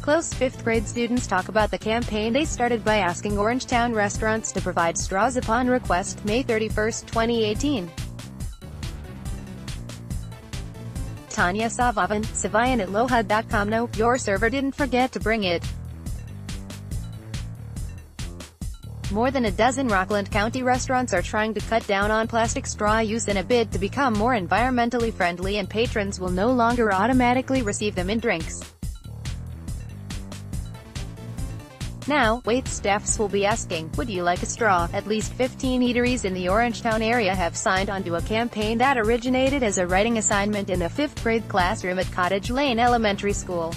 Close 5th grade students talk about the campaign they started by asking Orangetown restaurants to provide straws upon request, May 31, 2018. Tania Savayan at lohud.com. No, your server didn't forget to bring it. More than a dozen Rockland County restaurants are trying to cut down on plastic straw use in a bid to become more environmentally friendly, and patrons will no longer automatically receive them in drinks. Now, wait staffs will be asking, would you like a straw? At least 15 eateries in the Orangetown area have signed onto a campaign that originated as a writing assignment in a 5th grade classroom at Cottage Lane Elementary School.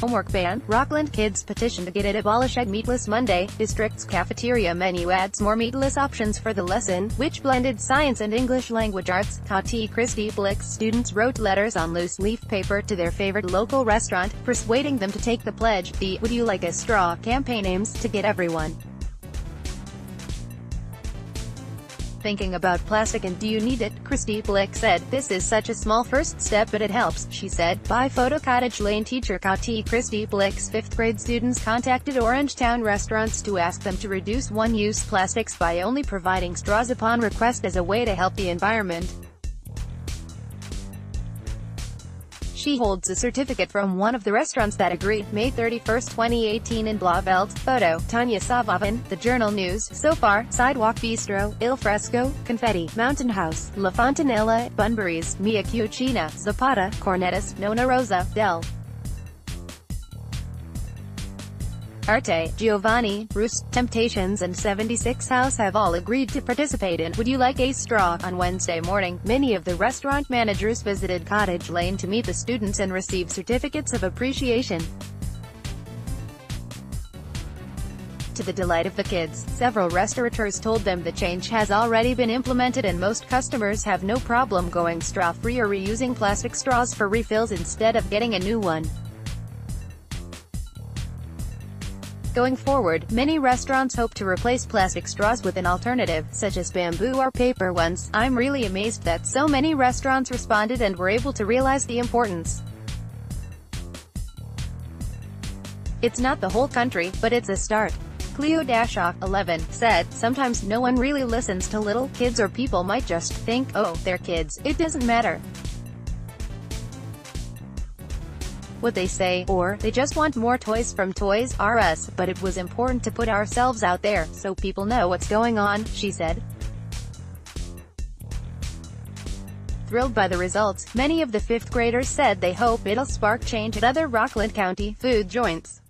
Homework ban. Rockland kids petition to get it abolish Egg Meatless Monday. District's cafeteria menu adds more meatless options for the lesson, which blended science and English language arts. Tati Christie Blick students wrote letters on loose leaf paper to their favorite local restaurant, persuading them to take the pledge. The "Would You Like a Straw" campaign aims to get everyone thinking about plastic and do you need it? Christy Blick said, "This is such a small first step, but it helps," she said. By photo. Cottage Lane teacher Tati Christie Blick's 5th grade students contacted Orangetown restaurants to ask them to reduce one-use plastics by only providing straws upon request as a way to help the environment. She holds a certificate from one of the restaurants that agreed. May 31, 2018 in Blauvelt. Photo, Tania Savayan, The Journal News. So far, Sidewalk Bistro, Il Fresco, Confetti, Mountain House, La Fontanella, Bunbury's, Mia Cucina, Zapata, Cornetas, Nona Rosa, Del Arte, Giovanni, Roost, Temptations and 76 House have all agreed to participate in Would You Like a Straw? On Wednesday morning, many of the restaurant managers visited Cottage Lane to meet the students and receive certificates of appreciation. To the delight of the kids, several restaurateurs told them the change has already been implemented and most customers have no problem going straw-free or reusing plastic straws for refills instead of getting a new one. Going forward, many restaurants hope to replace plastic straws with an alternative, such as bamboo or paper ones. I'm really amazed that so many restaurants responded and were able to realize the importance. It's not the whole country, but it's a start. Cleo Dashock, 11, said, "Sometimes no one really listens to little kids or people might just think, oh, they're kids, it doesn't matter what they say, or they just want more toys from Toys R Us, but it was important to put ourselves out there, so people know what's going on," she said. Thrilled by the results, many of the 5th graders said they hope it'll spark change at other Rockland County food joints.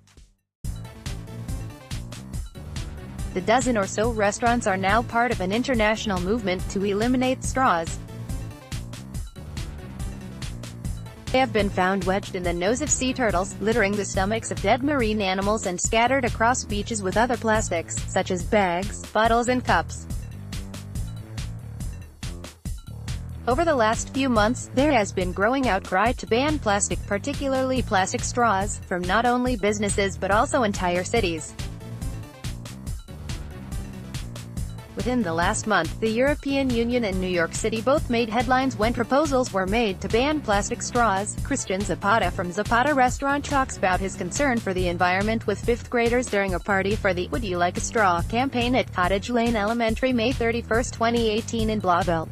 The dozen or so restaurants are now part of an international movement to eliminate straws. They have been found wedged in the nose of sea turtles, littering the stomachs of dead marine animals and scattered across beaches with other plastics, such as bags, bottles and cups. Over the last few months, there has been growing outcry to ban plastic, particularly plastic straws, from not only businesses but also entire cities. Within the last month, the European Union and New York City both made headlines when proposals were made to ban plastic straws. Christian Zapata from Zapata Restaurant talks about his concern for the environment with 5th graders during a party for the Would You Like a Straw campaign at Cottage Lane Elementary May 31, 2018 in Blauvelt.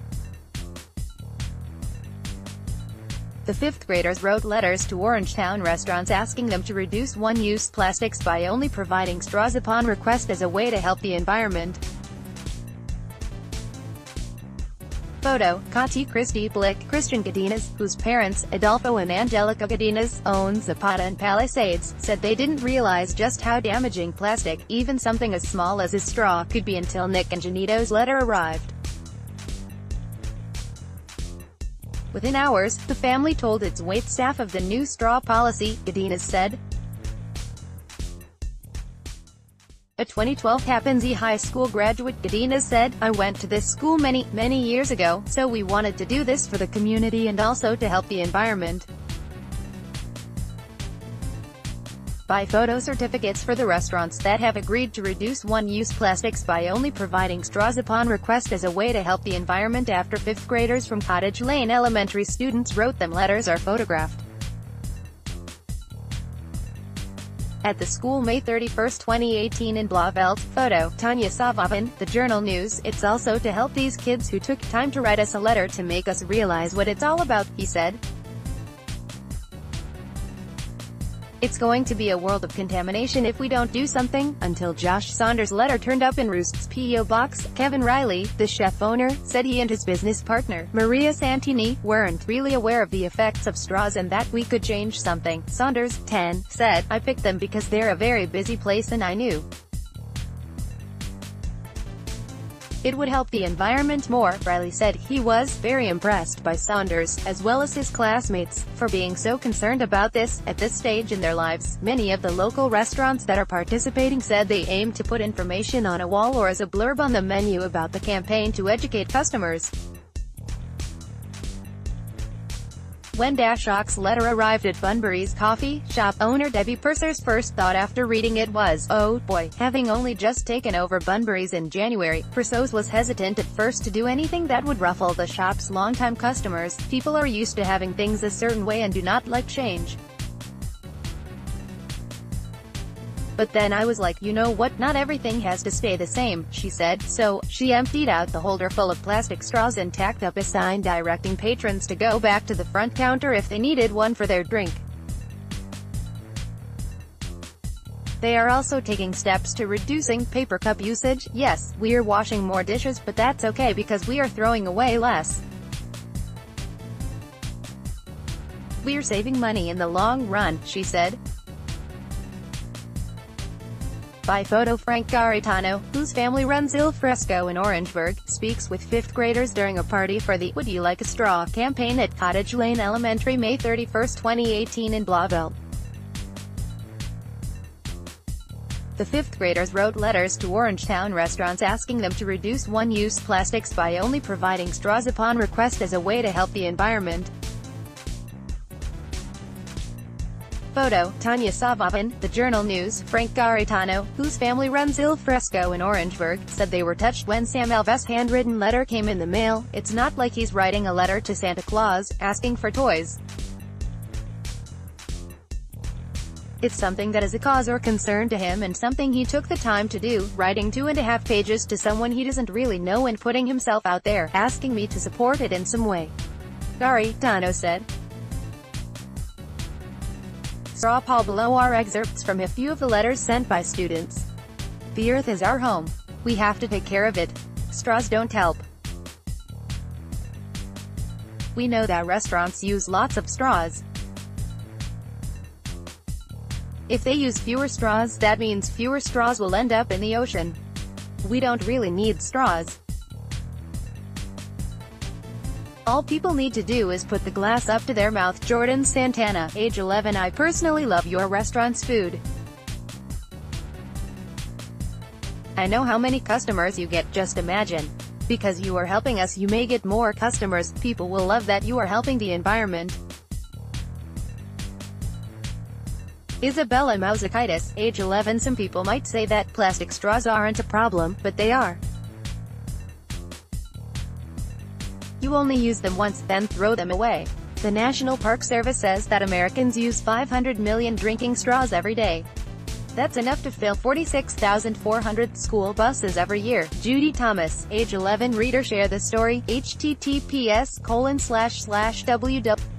The 5th graders wrote letters to Orangetown restaurants asking them to reduce one-use plastics by only providing straws upon request as a way to help the environment. Photo, Tati Christie Blick. Christian Godinez, whose parents, Adolfo and Angelica Godinez, own Zapata and Palisades, said they didn't realize just how damaging plastic, even something as small as a straw, could be until Nick and Janito's letter arrived. Within hours, the family told its waitstaff of the new straw policy, Godinez said. A 2012 Capinzi High School graduate, Godinez said, "I went to this school many years ago, so we wanted to do this for the community and also to help the environment." Buy photo certificates for the restaurants that have agreed to reduce one-use plastics by only providing straws upon request as a way to help the environment after 5th graders from Cottage Lane Elementary students wrote them letters are photographed. at the school May 31, 2018 in Blauvelt. Photo, Tania Savayan, The Journal News. It's also to help these kids who took time to write us a letter to make us realize what it's all about, he said. It's going to be a world of contamination if we don't do something. Until Josh Saunders' letter turned up in Roost's P.O. box, Kevin Riley, the chef owner, said he and his business partner, Maria Santini, weren't really aware of the effects of straws and that we could change something. Saunders, 10, said, I picked them because they're a very busy place and I knew it would help the environment more. Riley said he was very impressed by Saunders, as well as his classmates, for being so concerned about this, at this stage in their lives. Many of the local restaurants that are participating said they aim to put information on a wall or as a blurb on the menu about the campaign to educate customers. When Dashok's letter arrived at Bunbury's coffee shop owner Debbie Purser's first thought after reading it was, oh boy. Having only just taken over Bunbury's in January, Purser's was hesitant at first to do anything that would ruffle the shop's longtime customers. People are used to having things a certain way and do not like change. But then I was like, you know what, not everything has to stay the same, she said. So, she emptied out the holder full of plastic straws and tacked up a sign directing patrons to go back to the front counter if they needed one for their drink. They are also taking steps to reducing paper cup usage. Yes, we're washing more dishes, but that's okay because we are throwing away less. We're saving money in the long run, she said. By photo, Frank Garitano, whose family runs Il Fresco in Orangeburg, speaks with 5th graders during a party for the Would You Like a Straw campaign at Cottage Lane Elementary May 31, 2018 in Blauvelt. The 5th graders wrote letters to Orangetown restaurants asking them to reduce one-use plastics by only providing straws upon request as a way to help the environment. Photo, Tania Savayan, The Journal News. Frank Garitano, whose family runs Il Fresco in Orangeburg, said they were touched when Sam Alves' handwritten letter came in the mail. It's not like he's writing a letter to Santa Claus, asking for toys. It's something that is a cause or concern to him and something he took the time to do, writing 2.5 pages to someone he doesn't really know and putting himself out there, asking me to support it in some way. Garitano said. Straw Paul. Below are excerpts from a few of the letters sent by students. The earth is our home. We have to take care of it. Straws don't help. We know that restaurants use lots of straws. If they use fewer straws, that means fewer straws will end up in the ocean. We don't really need straws. All people need to do is put the glass up to their mouth. Jordan Santana, age 11. I personally love your restaurant's food. I know how many customers you get, just imagine. Because you are helping us, you may get more customers. People will love that you are helping the environment. Isabella Mousakitis, age 11. Some people might say that plastic straws aren't a problem, but they are. You only use them once, then throw them away. The National Park Service says that Americans use 500 million drinking straws every day. That's enough to fill 46,400 school buses every year. Judy Thomas, age 11. Reader, share the story. https://www